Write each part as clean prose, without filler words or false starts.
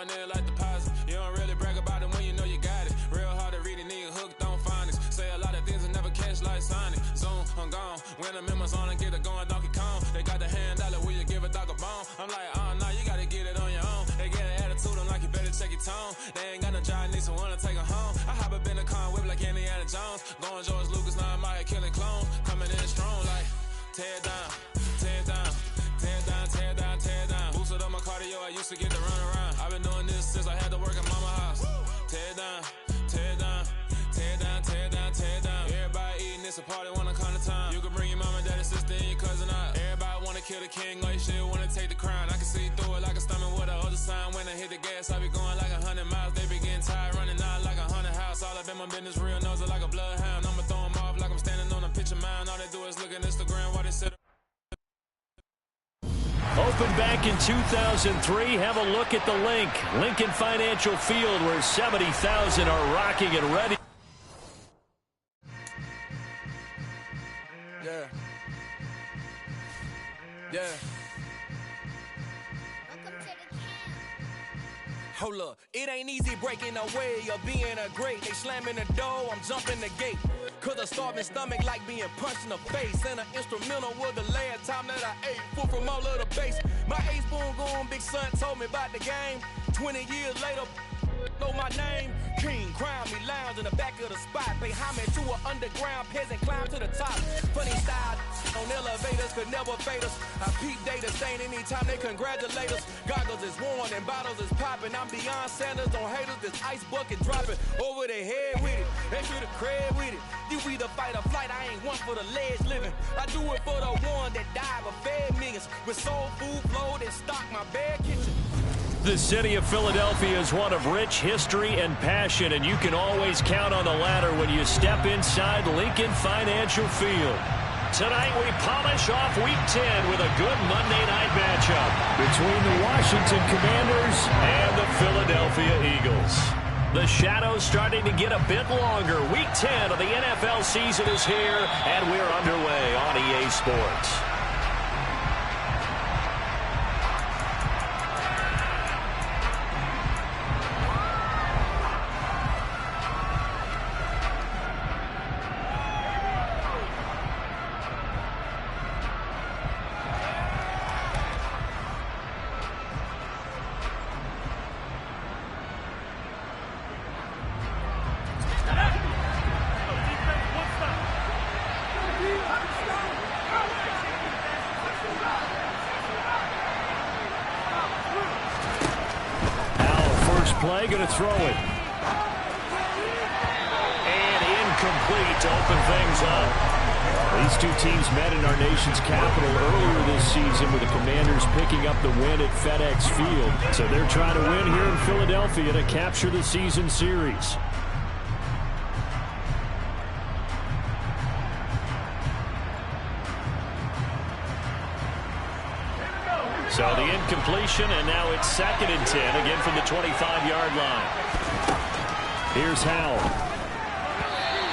going in like deposit. You don't really brag about it when you know you got it. Real hard to read it, nigga hooked on phonics. Say a lot of things and never catch like Sonic. Zoom, I'm gone. When the members on and get it going Donkey Kong. They got the hand dollar, will you give a dog a bone? I'm like, oh no, you gotta get it on your own. They get an attitude, I'm like, you better check your tone. They ain't got no job, need someone to take her home. I hop up in the car and whip like Indiana Jones. Going George Lucas, now I'm out here killing clones. Coming in strong like, tear it down, tear it down, tear it down, tear it down, tear it down. Boosted up my cardio, I used to get to run around. I've been doing this since I had to work at mama house. Tear it down, tear it down, tear it down, tear it down, tear it down. Everybody eating, it's a party, wanna come to time. You can bring your mama, daddy, sister, and your cousin out. Everybody wanna kill the king, like shit, wanna take the crown. I can see through it like a stomach with a other sign. When I hit the gas, I be going like 100 miles. They be getting tired, running out like 100 house. All up in my business, real nose it like a bloodhound. I'ma throw them off like I'm standing on a picture mound. All they do is look at Instagram while they sit. Opened back in 2003. Have a look at the link. Lincoln Financial Field, where 70,000 are rocking and ready. Yeah. Yeah. Hold up, it ain't easy breaking away or being a great. They slamming the door, I'm jumping the gate. Cause a starving stomach like being punched in the face. And an instrumental was the last time that I ate. Food from all of the base. My ace spoon going, big son told me about the game. 20 years later, know my name. King, crown me, lounge in the back of the spot. Pay homage to an underground peasant, climb to the top. Funny style on elevators could never fade us. I peep data stain anytime they congratulate us. Goggles is worn and bottles is popping. I'm Deion Sanders on haters, this ice bucket dropping over their head with it. They feel the cred with it. You either fight or flight, I ain't one for the ledge living. I do it for the one that died but fed millions. With soul food flowed and stocked my bad kitchen. The city of Philadelphia is one of rich history and passion, and you can always count on the latter when you step inside Lincoln Financial Field. Tonight we polish off Week 10 with a good Monday night matchup between the Washington Commanders and the Philadelphia Eagles. The shadows starting to get a bit longer. Week 10 of the NFL season is here, and we're underway on EA Sports. Play, going to throw it. And incomplete to open things up. These two teams met in our nation's capital earlier this season with the Commanders picking up the win at FedEx Field. So they're trying to win here in Philadelphia to capture the season series. So the incompletion, and now it's 2nd and 10, again from the 25-yard line. Here's Howell.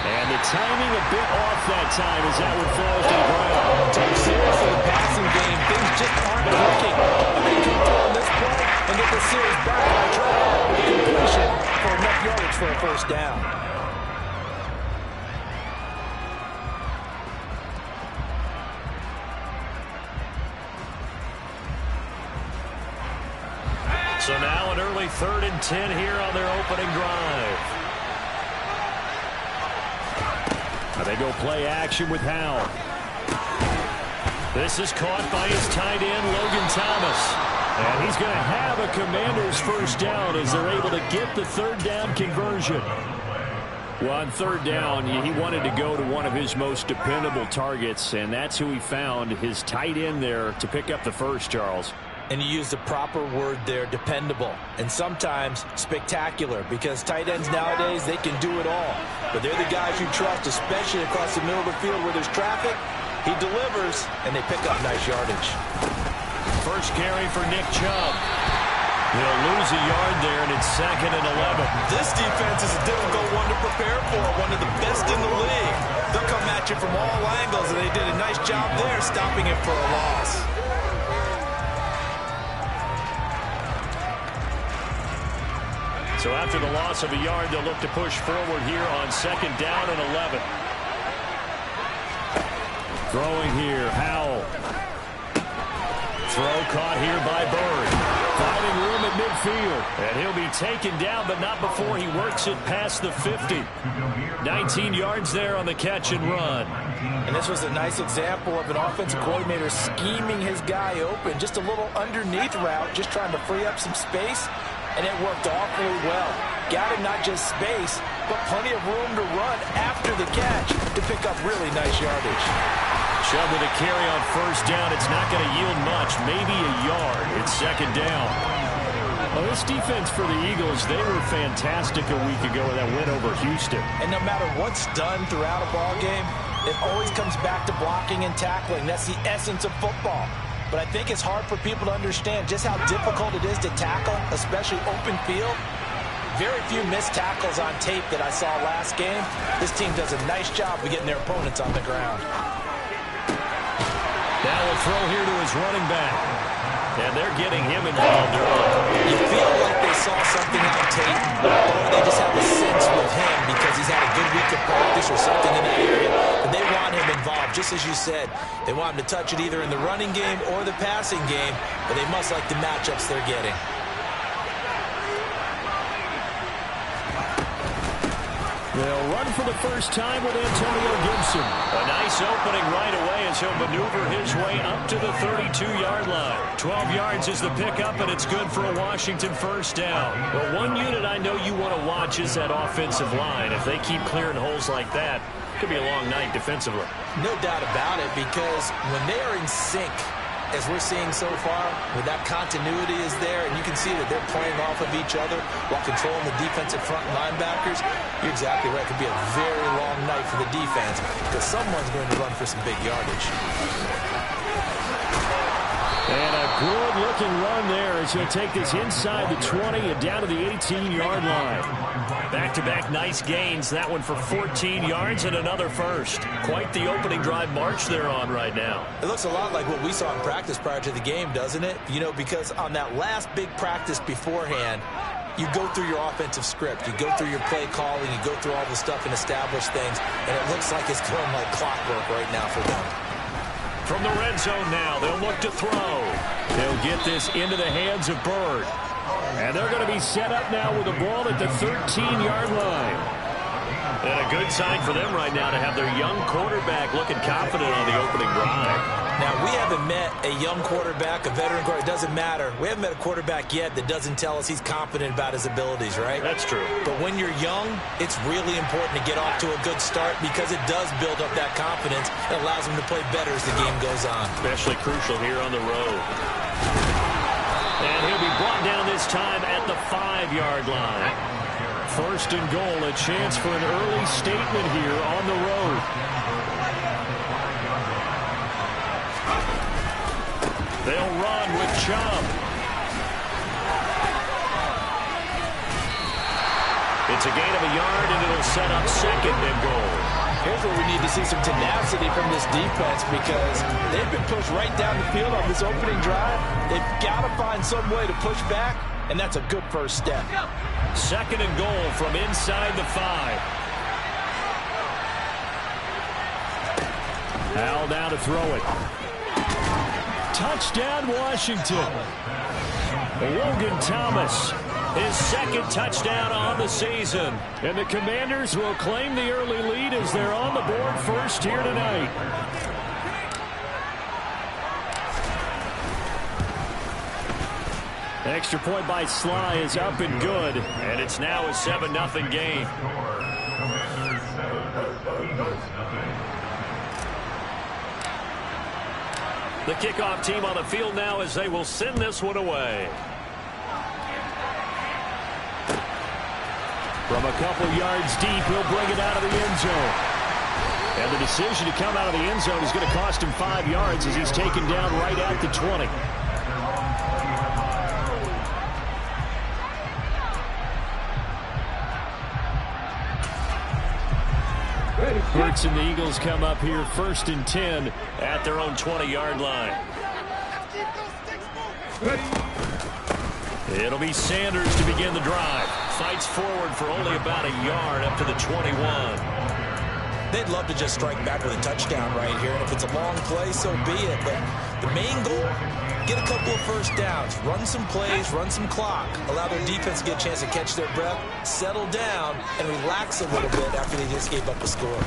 And the timing a bit off that time as that one falls to the ground. Take seriously the passing game. Things just aren't working. They can throw on this play and get the series back on track with a completion for enough yardage for a first down. So now an early 3rd and 10 here on their opening drive. Now they go play action with Howell. This is caught by his tight end, Logan Thomas. And he's going to have a Commanders first down as they're able to get the 3rd down conversion. Well, on 3rd down, he wanted to go to one of his most dependable targets, and that's who he found, his tight end there, to pick up the first, Charles. And you use the proper word there, dependable. And sometimes spectacular, because tight ends nowadays, they can do it all. But they're the guys you trust, especially across the middle of the field where there's traffic. He delivers, and they pick up nice yardage. First carry for Nick Chubb. He'll lose a yard there, and it's 2nd and 11. This defense is a difficult one to prepare for, one of the best in the league. They'll come at you from all angles, and they did a nice job there stopping it for a loss. So after the loss of a yard, they'll look to push forward here on 2nd down and 11. Throwing here, Howell. Throw caught here by Bird. Finding room at midfield. And he'll be taken down, but not before he works it past the 50. 19 yards there on the catch and run. And this was a nice example of an offensive coordinator scheming his guy open. Just a little underneath route, just trying to free up some space. And it worked awfully well. Got him not just space, but plenty of room to run after the catch to pick up really nice yardage. Chubb with a carry on 1st down. It's not going to yield much, maybe a yard. It's 2nd down. Well, this defense for the Eagles, they were fantastic a week ago with that win over Houston. And no matter what's done throughout a ball game, it always comes back to blocking and tackling. That's the essence of football. But I think it's hard for people to understand just how difficult it is to tackle, especially open field. Very few missed tackles on tape that I saw last game. This team does a nice job of getting their opponents on the ground. Now a throw here to his running back. And they're getting him involved early. You feel like they saw something on tape, or they just have a sense with him because he's had a good week of practice or something in that area. But they want him involved, just as you said. They want him to touch it either in the running game or the passing game, but they must like the matchups they're getting. They'll run for the first time with Antonio Gibson. A nice opening right away as he'll maneuver his way up to the 32-yard line. 12 yards is the pickup, and it's good for a Washington 1st down. But one unit I know you want to watch is that offensive line. If they keep clearing holes like that, it could be a long night defensively. No doubt about it, because when they are in sync, as we're seeing so far, where that continuity is there, and you can see that they're playing off of each other while controlling the defensive front linebackers, you're exactly right. It could be a very long night for the defense because someone's going to run for some big yardage. And a good-looking run there as he'll take this inside the 20 and down to the 18-yard line. Back-to-back nice gains. That one for 14 yards and another first. Quite the opening drive march they're on right now. It looks a lot like what we saw in practice prior to the game, doesn't it? You know, because on that last big practice beforehand, you go through your offensive script. You go through your play calling. You go through all the stuff and establish things. And it looks like it's going like clockwork right now for them. From the red zone now, they'll look to throw. They'll get this into the hands of Bird. And they're going to be set up now with the ball at the 13-yard line. And a good sign for them right now to have their young quarterback looking confident on the opening drive. Now, we haven't met a young quarterback, a veteran quarterback. It doesn't matter. We haven't met a quarterback yet that doesn't tell us he's confident about his abilities, right? That's true. But when you're young, it's really important to get off to a good start because it does build up that confidence. It allows him to play better as the game goes on. Especially crucial here on the road. And he'll be brought down this time at the 5-yard line. 1st and goal, a chance for an early statement here on the road. They'll run with Chubb. It's a gain of a yard, and it'll set up 2nd and goal. Here's where we need to see some tenacity from this defense because they've been pushed right down the field on this opening drive. They've got to find some way to push back, and that's a good first step. 2nd and goal from inside the 5. Howell down to throw it. Touchdown, Washington. Logan Thomas, his 2nd touchdown on the season. And the Commanders will claim the early lead as they're on the board first here tonight. Extra point by Sly is up and good. And it's now a 7-0 game. The kickoff team on the field now as they will send this one away. From a couple yards deep, he'll bring it out of the end zone. And the decision to come out of the end zone is going to cost him 5 yards as he's taken down right at the 20. Hurts and the Eagles come up here 1st and 10 at their own 20-yard line. It'll be Sanders to begin the drive. Fights forward for only about a yard up to the 21. They'd love to just strike back with a touchdown right here, and if it's a long play, so be it. But the main goal, get a couple of first downs, run some plays, run some clock, allow their defense to get a chance to catch their breath, settle down, and relax a little bit after they just gave up a score.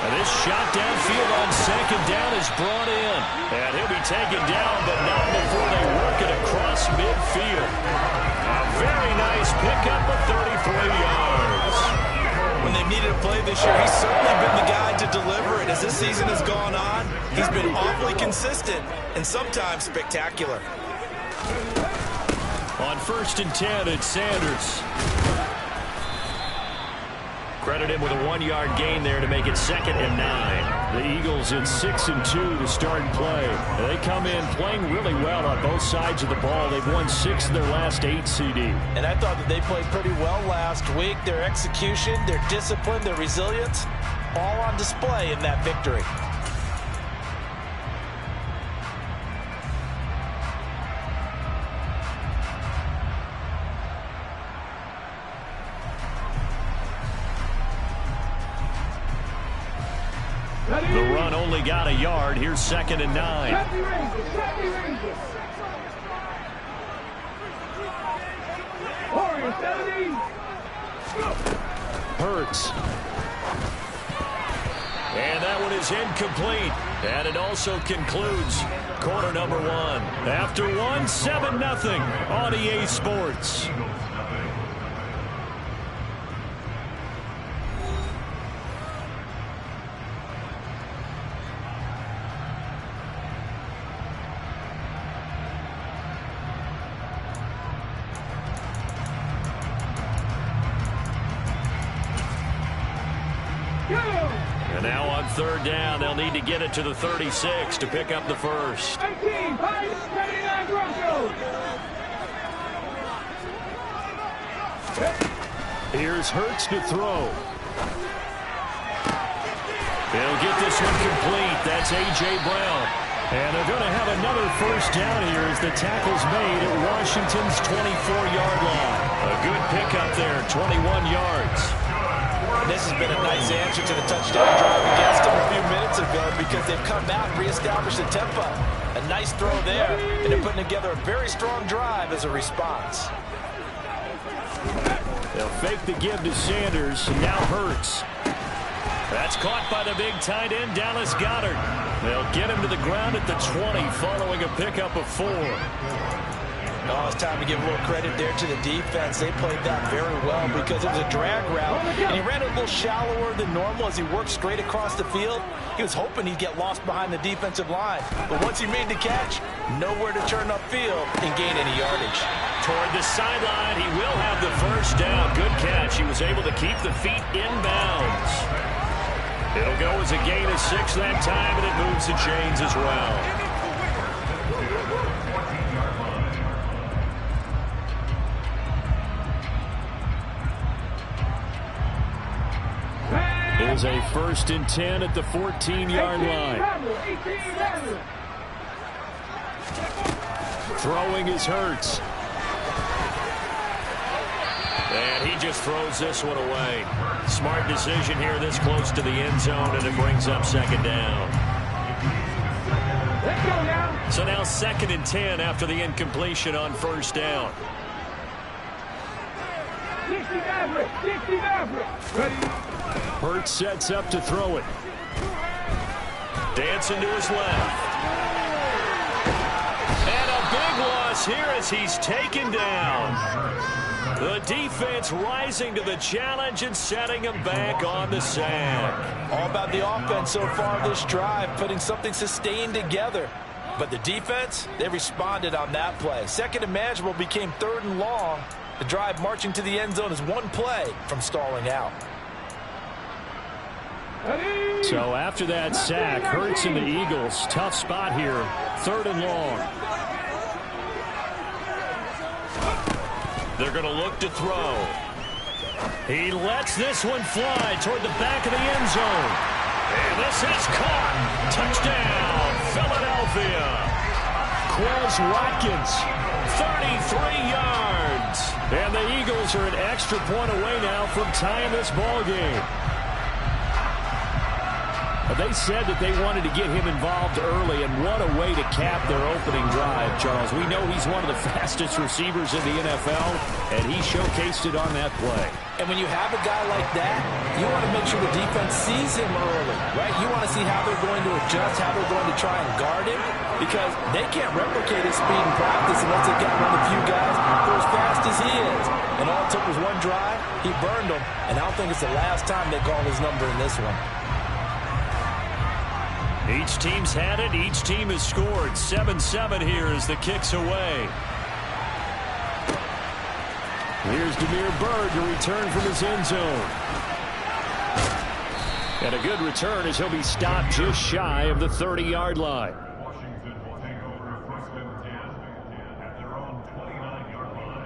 And this shot downfield on second down is brought in. And he'll be taken down, but not before they work it across midfield. A very nice pickup of 33 yards. When they've needed a play this year, he's certainly been the guy to deliver it. As this season has gone on, he's been awfully consistent and sometimes spectacular. On 1st and 10, it's Sanders. Credit him with a 1-yard gain there to make it 2nd and 9. The Eagles at 6 and 2 to start play. They come in playing really well on both sides of the ball. They've won 6 of their last 8 CD. And I thought that they played pretty well last week. Their execution, their discipline, their resilience, all on display in that victory. The run only got a yard. Here's 2nd and 9. Hurts. And that one is incomplete. And it also concludes quarter number 1. After 1, 7-0 on EA Sports. And now on 3rd down, they'll need to get it to the 36 to pick up the first. Here's Hurts to throw. They'll get this one complete. That's A.J. Brown. And they're going to have another first down here as the tackle's made at Washington's 24-yard line. A good pickup there, 21 yards. This has been a nice answer to the touchdown drive against them a few minutes ago because they've come out and reestablished the tempo. A nice throw there, and they're putting together a very strong drive as a response. They'll fake the give to Sanders, and now Hurts. That's caught by the big tight end, Dallas Goedert. They'll get him to the ground at the 20 following a pickup of 4. Oh, it's time to give a little credit there to the defense. They played that very well because it was a drag route, and he ran it a little shallower than normal as he worked straight across the field. He was hoping he'd get lost behind the defensive line, but once he made the catch, nowhere to turn upfield and gain any yardage. Toward the sideline, he will have the first down. Good catch. He was able to keep the feet inbounds. It'll go as a gain of 6 that time, and it moves the chains as well. Is a 1st and 10 at the 14-yard line. Throwing is Hurts. And he just throws this one away. Smart decision here this close to the end zone, and it brings up 2nd down. So now 2nd and 10 after the incompletion on 1st down. Hurts sets up to throw it. Dancing to his left. And a big loss here as he's taken down. The defense rising to the challenge and setting him back on the sack. All about the offense so far this drive, putting something sustained together. But the defense, they responded on that play. 2nd and manageable became 3rd and long. The drive marching to the end zone is one play from stalling out. So after that sack, Hurts and the Eagles, tough spot here, 3rd and long. They're going to look to throw. He lets this one fly toward the back of the end zone. And this is caught. Touchdown, Philadelphia. Watkins, 33 yards. And the Eagles are an extra point away now from tying this ball game. They said that they wanted to get him involved early, and what a way to cap their opening drive, Charles. We know he's one of the fastest receivers in the NFL, and he showcased it on that play. And when you have a guy like that, you want to make sure the defense sees him early, right? You want to see how they're going to adjust, how they're going to try and guard him, because they can't replicate his speed in practice unless they've got one of the few guys who are as fast as he is. And all it took was one drive, he burned them, and I don't think it's the last time they call his number in this one. Each team's had it. Each team has scored. 7-7 here as the kick's away. Here's Damiere Byrd to return from his end zone. And a good return as he'll be stopped just shy of the 30-yard line. Washington will take over first and 10 at their own 29-yard line.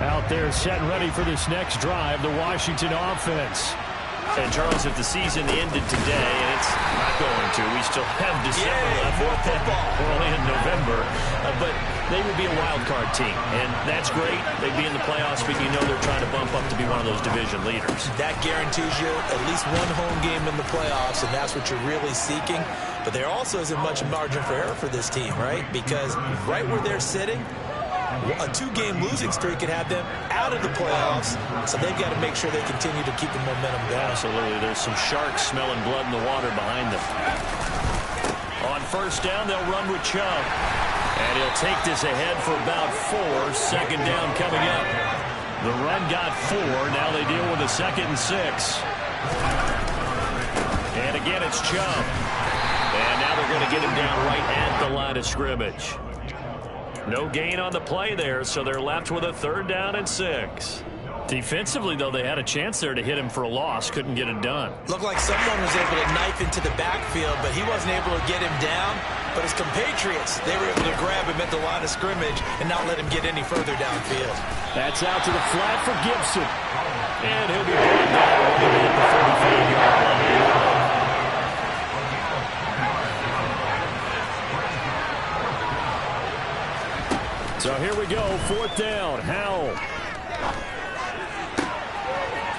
Out there set and ready for this next drive, the Washington offense. And, Charles, if the season ended today, and it's not going to, we still have December left. More football. We're only in November. But they would be a wild card team, and that's great. They'd be in the playoffs, but you know they're trying to bump up to be one of those division leaders. That guarantees you at least one home game in the playoffs, and that's what you're really seeking. But there also isn't much margin for error for this team, right? Because right where they're sitting, a two-game losing streak could have them out of the playoffs, so they've got to make sure they continue to keep the momentum going. Absolutely. There's some sharks smelling blood in the water behind them. On first down, they'll run with Chubb. And he'll take this ahead for about 4. Second down coming up. The run got 4. Now they deal with a 2nd and 6. And again, it's Chubb. And now they're going to get him down right at the line of scrimmage. No gain on the play there, so they're left with a 3rd down and 6. Defensively, though, they had a chance there to hit him for a loss. Couldn't get it done. Looked like someone was able to knife into the backfield, but he wasn't able to get him down. But his compatriots, they were able to grab him at the line of scrimmage and not let him get any further downfield. That's out to the flat for Gibson. And he'll be brought down at the 35-yard line. So here we go, 4th down, Howell.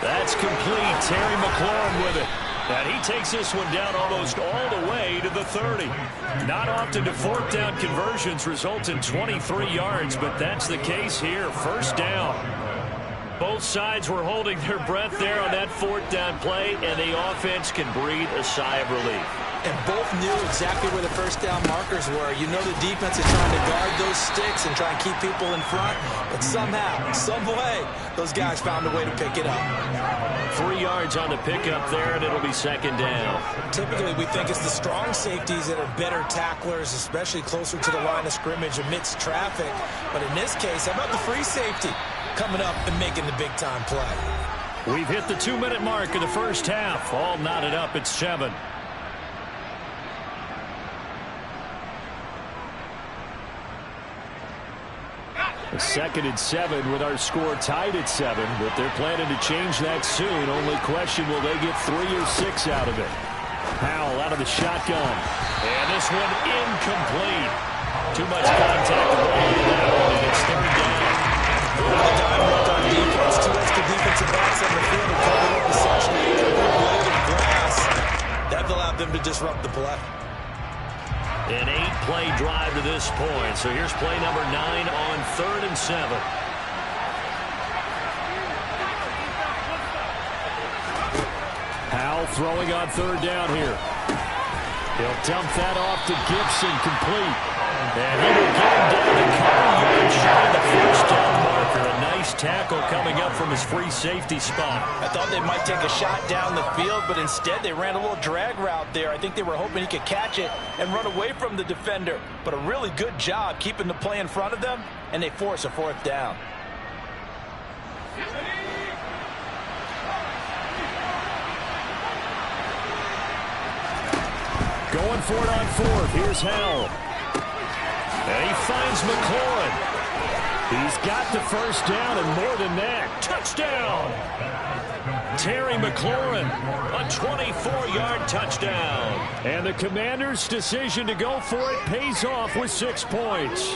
That's complete, Terry McLaurin with it. And he takes this one down almost all the way to the 30. Not often do 4th down conversions result in 23 yards, but that's the case here, 1st down. Both sides were holding their breath there on that 4th down play, and the offense can breathe a sigh of relief. And both knew exactly where the 1st down markers were. You know the defense is trying to guard those sticks and try and keep people in front. But somehow, some way, those guys found a way to pick it up. 3 yards on the pickup there, and it'll be 2nd down. Typically, we think it's the strong safeties that are better tacklers, especially closer to the line of scrimmage amidst traffic. But in this case, how about the free safety coming up and making the big-time play? We've hit the 2-minute mark of the first half. All knotted up at 7. A 2nd and 7 with our score tied at 7, but they're planning to change that soon. Only question, will they get 3 or 6 out of it? Howell out of the shotgun. And this one incomplete. Too much contact to roll in that one, and it's 3rd down. The time worked on defense. 2 extra defensive backs on the field and covered up essentially every blade of grass. That allowed them to disrupt the play. An 8-play drive to this point. So here's play number 9 on 3rd and 7. Howell throwing on 3rd down here. He'll dump that off to Gibson, complete. And he will get him down to cover yards shy of the 1st down marker. A nice tackle coming up from his free safety spot. I thought they might take a shot down the field, but instead they ran a little drag route there. I think they were hoping he could catch it and run away from the defender. But a really good job keeping the play in front of them, and they force a 4th down. Going for it on 4th. Here's Howell. And he finds McLaurin. He's got the first down and more than that. Touchdown! Terry McLaurin, a 24-yard touchdown. And the Commanders' decision to go for it pays off with 6 points.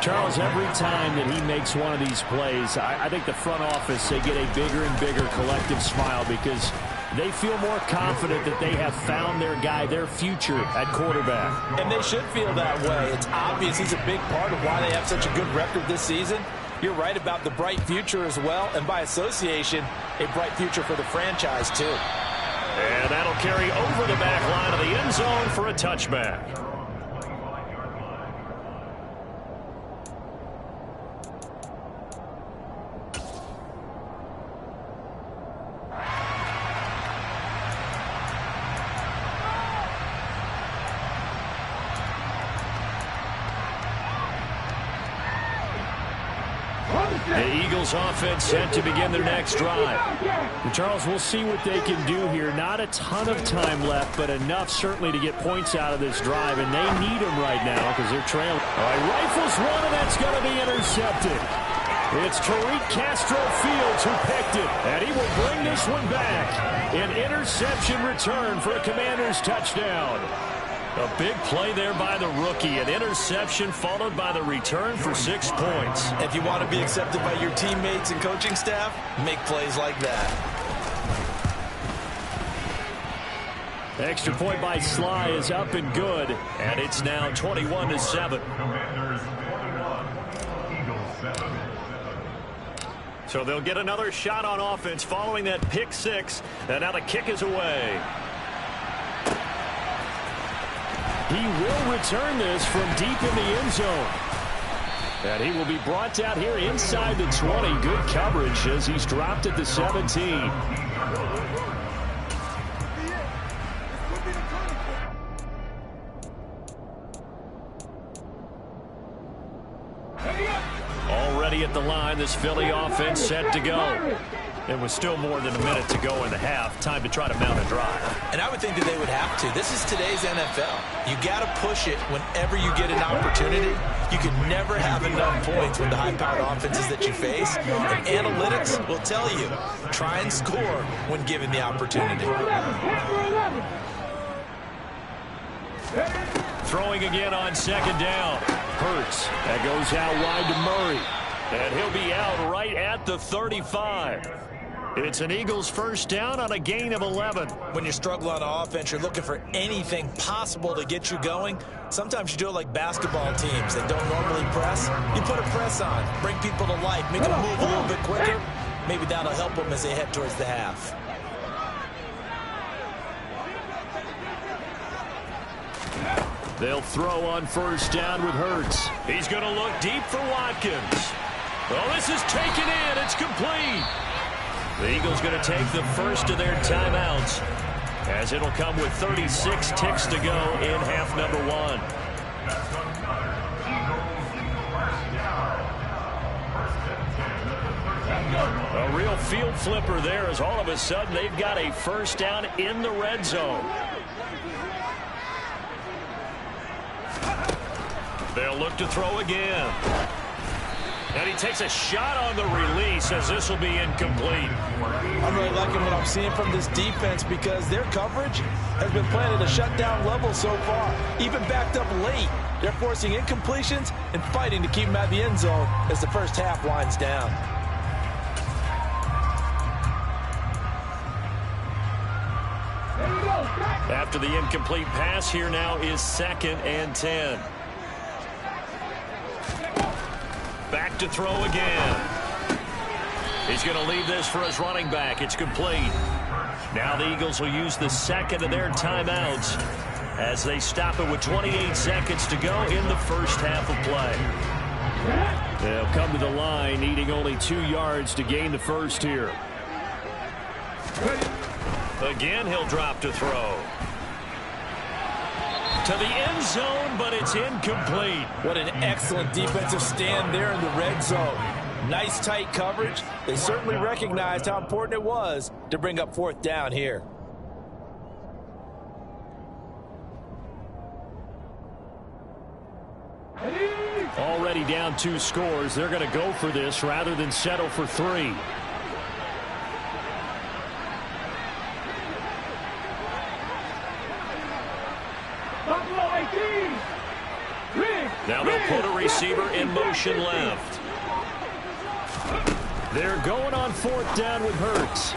Charles, every time that he makes one of these plays, I think the front office, they get a bigger and bigger collective smile because they feel more confident that they have found their guy, their future at quarterback. And they should feel that way. It's obvious he's a big part of why they have such a good record this season. You're right about the bright future as well, and by association, a bright future for the franchise too. And that'll carry over the back line of the end zone for a touchback. The Eagles offense set to begin their next drive. And Charles, we'll see what they can do here. Not a ton of time left, but enough certainly to get points out of this drive, and they need them right now because they're trailing. All right, rifles one, and that's going to be intercepted. It's Tariq Castro Fields who picked it, and he will bring this one back. An interception return for a Commanders touchdown. A big play there by the rookie. An interception followed by the return for 6 points. If you want to be accepted by your teammates and coaching staff, make plays like that. Extra point by Sly is up and good, and it's now 21-7. Commanders 21, Eagles 7. So they'll get another shot on offense following that pick six, and now the kick is away. He will return this from deep in the end zone. And he will be brought down here inside the 20. Good coverage as he's dropped at the 17. Already at the line, this Philly offense set to go. There was still more than a minute to go in the half. Time to try to mount a drive. And I would think that they would have to. This is today's NFL. You got to push it whenever you get an opportunity. You can never have enough points with the high-powered offenses that you face. And analytics will tell you, try and score when given the opportunity. Throwing again on second down. Hurts. That goes out wide to Murray. And he'll be out right at the 35. It's an Eagles first down on a gain of 11. When you struggle on offense, you're looking for anything possible to get you going. Sometimes you do it like basketball teams that don't normally press. You put a press on, bring people to life, make them move a little bit quicker. Maybe that'll help them as they head towards the half. They'll throw on first down with Hurts. He's going to look deep for Watkins. Oh, this is taken in. It's complete. The Eagles going to take the first of their timeouts as it'll come with 36 ticks to go in half number one. A real field flipper there as all of a sudden they've got a first down in the red zone. They'll look to throw again. And he takes a shot on the release as this will be incomplete. I'm really liking what I'm seeing from this defense because their coverage has been playing at a shutdown level so far. Even backed up late, they're forcing incompletions and fighting to keep them at the end zone as the first half winds down. After the incomplete pass, here now is 2nd and 10. Back to throw again. He's going to leave this for his running back. It's complete. Now the Eagles will use the second of their timeouts as they stop it with 28 seconds to go in the first half of play. They'll come to the line, needing only 2 yards to gain the first here. Again, he'll drop to throw. To the end zone, but it's incomplete. What an excellent defensive stand there in the red zone. Nice tight coverage. They certainly recognized how important it was to bring up 4th down here. already down 2 scores. They're going to go for this rather than settle for 3. Now they'll put a receiver in motion left. They're going on 4th down with Hurts.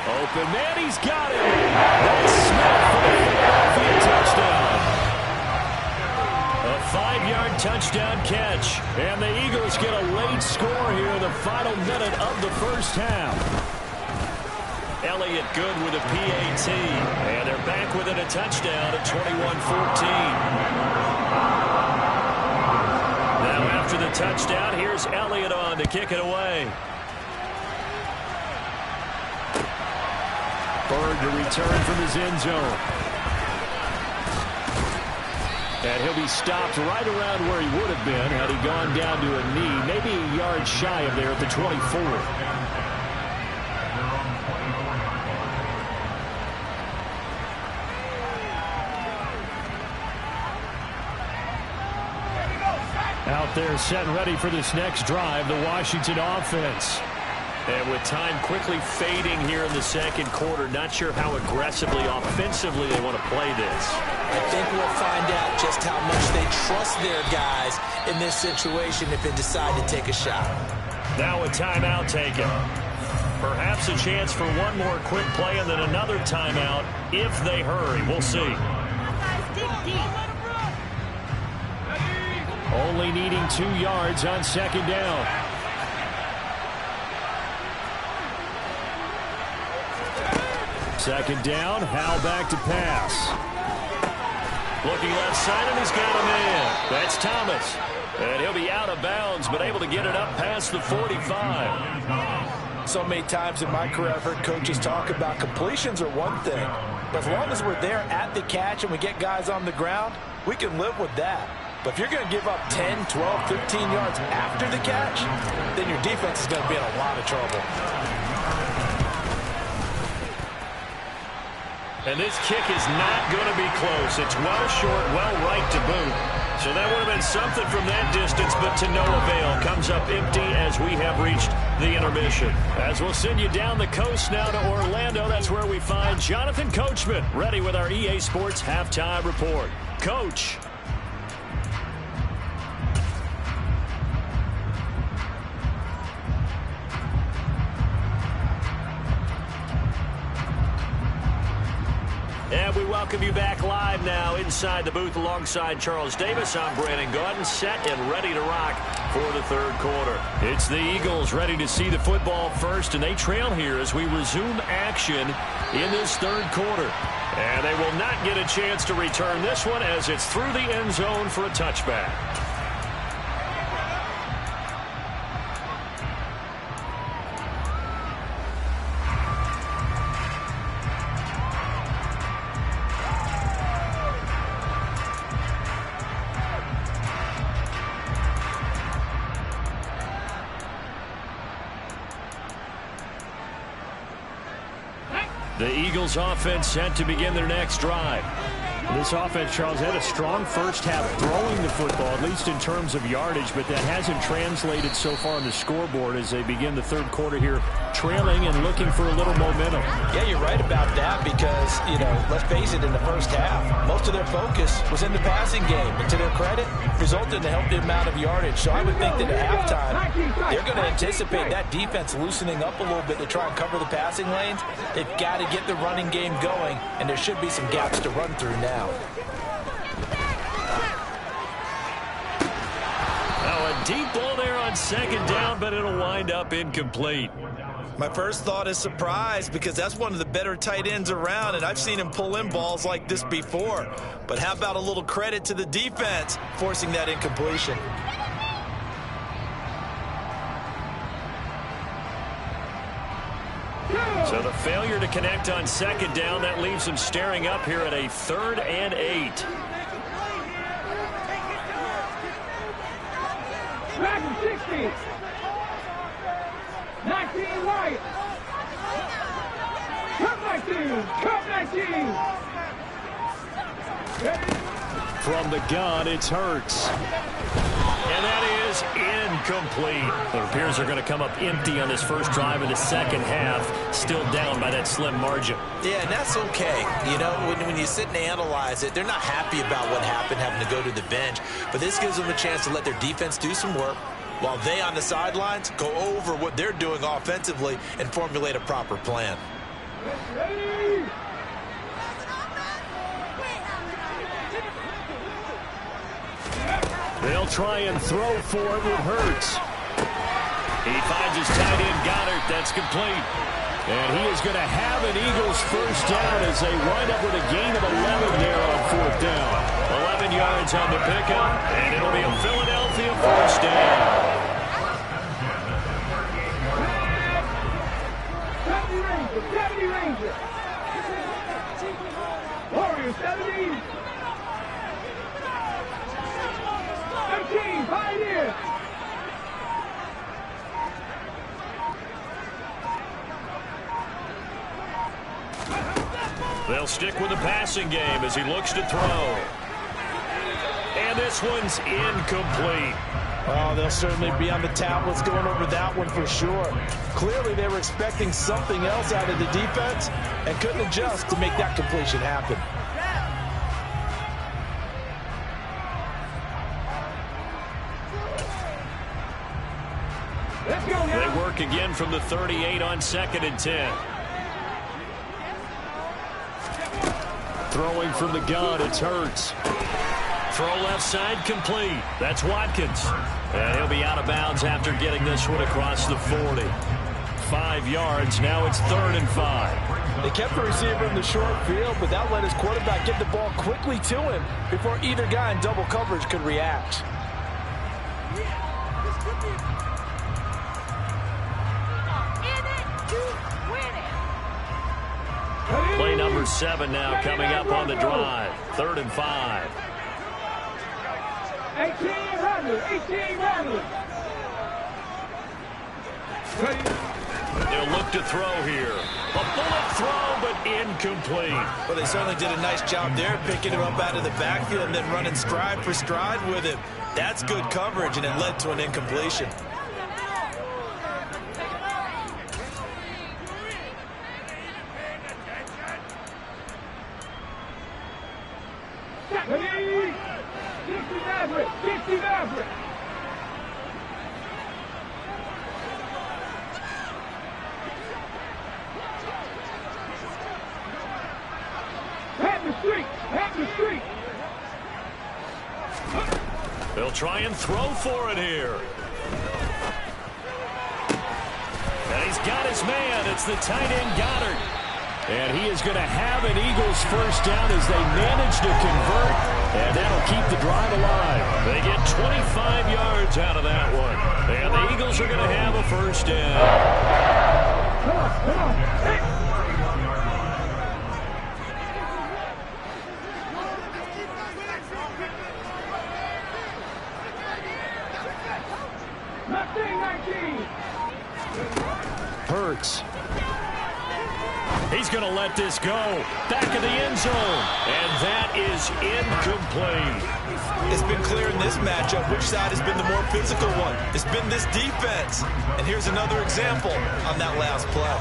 Open man, he's got it. That's Smith for the Philadelphia touchdown. A 5-yard touchdown catch. And the Eagles get a late score here in the final minute of the first half. Elliott good with a PAT. And they're back within a touchdown at 21-14. Now after the touchdown, here's Elliott on to kick it away. Bird to return from his end zone. And he'll be stopped right around where he would have been had he gone down to a knee, maybe a yard shy of there at the 24. Out there set and ready for this next drive, the Washington offense. And with time quickly fading here in the second quarter, not sure how aggressively, offensively they want to play this. I think we'll find out just how much they trust their guys in this situation if they decide to take a shot. Now a timeout taken. Perhaps a chance for one more quick play and then another timeout if they hurry. We'll see. Only needing 2 yards on 2nd down. Second down, Howell back to pass. Looking left side, and he's got a man. That's Thomas. And he'll be out of bounds, but able to get it up past the 45. So many times in my career I've heard coaches talk about completions are one thing. But as long as we're there at the catch and we get guys on the ground, we can live with that. But if you're going to give up 10, 12, 15 yards after the catch, then your defense is going to be in a lot of trouble. And this kick is not going to be close. It's well short, well right to boot. So that would have been something from that distance, but to no avail. Comes up empty as we have reached the intermission. As we'll send you down the coast now to Orlando, that's where we find Jonathan Coachman, ready with our EA Sports Halftime Report. Coach. And we welcome you back live now inside the booth alongside Charles Davis. I'm Brandon Gaudin, set and ready to rock for the 3rd quarter. It's the Eagles ready to see the football first, and they trail here as we resume action in this 3rd quarter. And they will not get a chance to return this one as it's through the end zone for a touchback. The Eagles offense set to begin their next drive. This offense, Charles, had a strong first half throwing the football, at least in terms of yardage, but that hasn't translated so far on the scoreboard as they begin the 3rd quarter here, trailing and looking for a little momentum. Yeah, you're right about that because, let's face it, in the first half, most of their focus was in the passing game. And to their credit, resulted in a healthy amount of yardage. So I would think that at halftime, they're going to anticipate that defense loosening up a little bit to try and cover the passing lanes. They've got to get the running game going, and there should be some gaps to run through now. Now a deep ball there on 2nd down, but it'll wind up incomplete. My first thought is surprise because that's one of the better tight ends around, and I've seen him pull in balls like this before. But how about a little credit to the defense forcing that incompletion? So the failure to connect on 2nd down, that leaves him staring up here at a 3rd and 8. Back to 60. 19 right. Come 19. From the gun, it's Hurts. And that is incomplete. It appears they're going to come up empty on this first drive of the second half, still down by that slim margin. Yeah, and that's okay. You know, when you sit and analyze it, they're not happy about what happened having to go to the bench. But this gives them a chance to let their defense do some work while they on the sidelines go over what they're doing offensively and formulate a proper plan. They'll try and throw for it with Hurts. He finds his tight end, Goddard. That's complete. And he is going to have an Eagles first down as they wind up with a gain of 11 there on fourth down. 11 yards on the pickup, and it'll be a Philadelphia first down. 70 Ranger. Warriors 70. 13 Pioneers. They'll stick with the passing game as he looks to throw. And this one's incomplete. Oh, they'll certainly be on the tablets going over that one for sure. Clearly, they were expecting something else out of the defense and couldn't adjust to make that completion happen. They work again from the 38 on 2nd and 10. Throwing from the gun, it's Hurts. Throw left side complete. That's Watkins. And he'll be out of bounds after getting this one across the 40. 5 yards. Now it's 3rd and 5. They kept the receiver in the short field, but that let his quarterback get the ball quickly to him before either guy in double coverage could react. Play number 7 now coming up on the drive. 3rd and 5. 18 Radley. They'll look to throw here. A bullet throw, but incomplete. Well, they certainly did a nice job there, picking him up out of the backfield and then running stride for stride with him. That's good coverage, and it led to an incompletion. They'll try and throw for it here. And he's got his man. It's the tight end, Goddard. And he is going to have an Eagles first down as they manage to convert. And that'll keep the drive alive. They get 25 yards out of that one. And the Eagles are going to have a first down. Come on. Hey. Hurts. He's going to let this go. Back of the end zone. And that is incomplete. It's been clear in this matchup which side has been the more physical one. It's been this defense. And here's another example on that last play.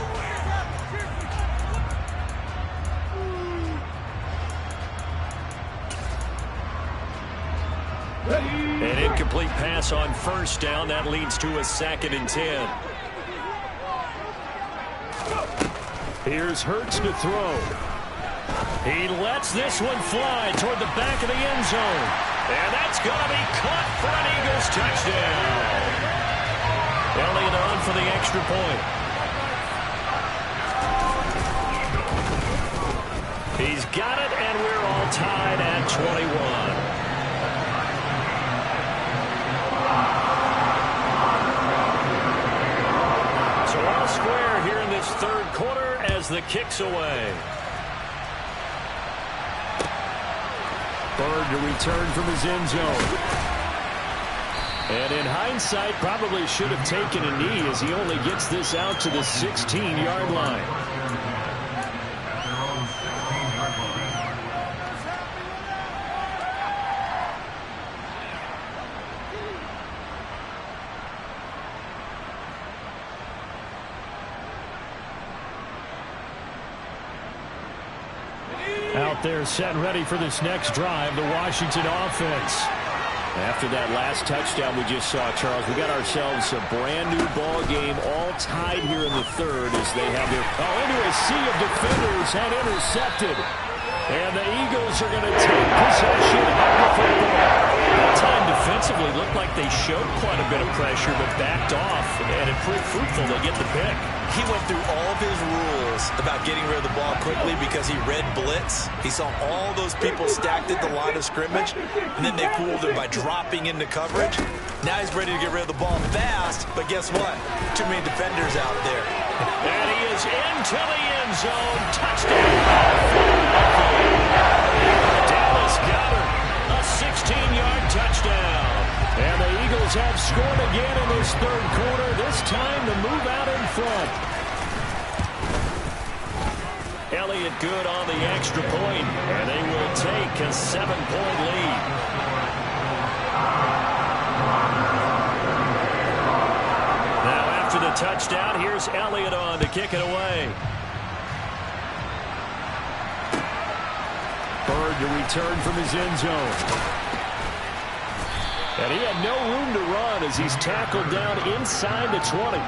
An incomplete pass on first down. That leads to a 2nd and 10. Here's Hurts to throw. He lets this one fly toward the back of the end zone. And that's going to be caught for an Eagles touchdown. Elliott on for the extra point. He's got it, and we're all tied at 21. Square here in this 3rd quarter as the kick's away. Bird to return from his end zone. And in hindsight, probably should have taken a knee as he only gets this out to the 16-yard line. there set and ready for this next drive, the Washington offense. After that last touchdown we just saw, Charles, we got ourselves a brand-new ball game, all tied here in the third as they have their into a sea of defenders and intercepted. And the Eagles are going to take possession of the football. That time defensively looked like they showed quite a bit of pressure but backed off, and it proved fruitful. They get the pick. He went through all of his rules about getting rid of the ball quickly because he read blitz. He saw all those people stacked at the line of scrimmage, and then they fooled him by dropping into coverage. Now he's ready to get rid of the ball fast, but guess what? Too many defenders out there. And he is into the end zone. Touchdown. Dallas Goedert, a 16-yard touchdown. And the Eagles have scored again in this third quarter, this time to move out in front. Elliott good on the extra point, and they will take a 7-point lead. Now after the touchdown, here's Elliott on to kick it away. Bird to return from his end zone. And he had no room to run as he's tackled down inside the 20.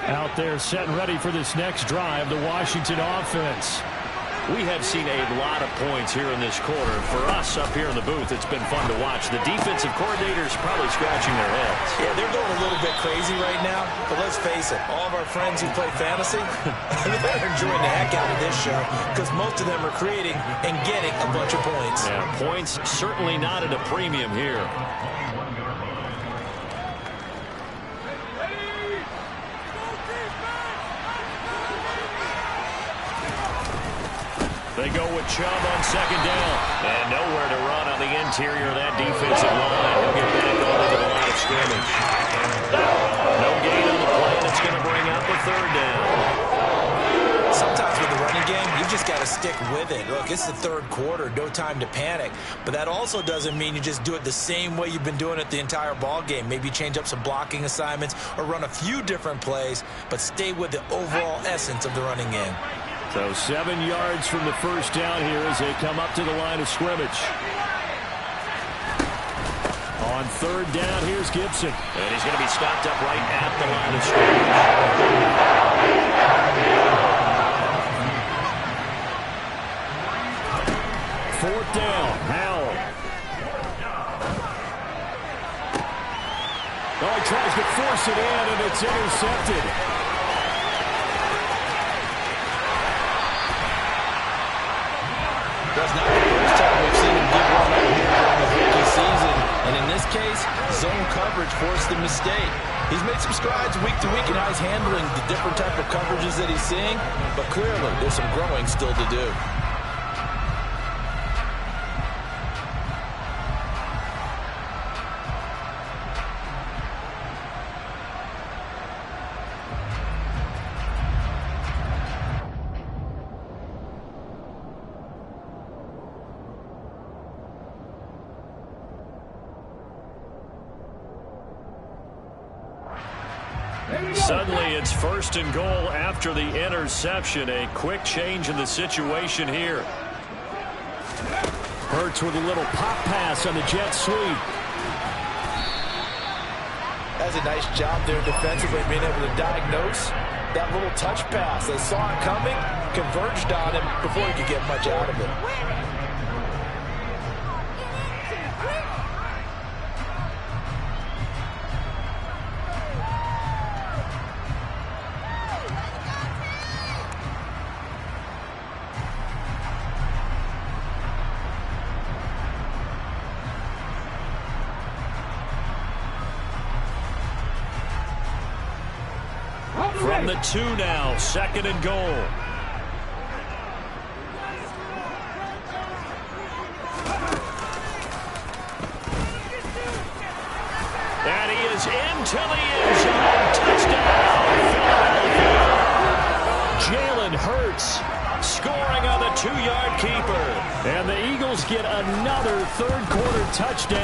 Out there set and ready for this next drive, the Washington offense. We have seen a lot of points here in this quarter. For us up here in the booth, it's been fun to watch. The defensive coordinators probably scratching their heads. Yeah, they're going a little bit crazy right now, but let's face it, all of our friends who play fantasy, they're enjoying the heck out of this show because most of them are creating and getting a bunch of points. Yeah, points certainly not at a premium here. They go with Chubb on second down. And nowhere to run on the interior of that defensive line. He'll get back onto the line of scrimmage. No gain on the play. That's going to bring out the third down. Sometimes with the running game, you just got to stick with it. Look, it's the third quarter, no time to panic. But that also doesn't mean you just do it the same way you've been doing it the entire ball game. Maybe change up some blocking assignments or run a few different plays, but stay with the overall essence of the running game. So 7 yards from the first down here as they come up to the line of scrimmage. On third down, here's Gibson. And he's going to be stopped up right at the line of scrimmage. Fourth down, Howell. Oh, he tries to force it in, and it's intercepted. That's not the first time we've seen him give one up here during the rookie season. And in this case, zone coverage forced the mistake. He's made some strides week to week in how he's handling the different type of coverages that he's seeing. But clearly, there's some growing still to do. Suddenly it's first and goal after the interception. A quick change in the situation here. Hurts with a little pop pass on the jet sweep. That's a nice job there defensively, being able to diagnose that little touch pass. They saw it coming, converged on him before he could get much out of it. From the 2 now, second and goal. And he is into the end zone. Touchdown, Philadelphia. Jalen Hurts scoring on the 2-yard keeper. And the Eagles get another third quarter touchdown.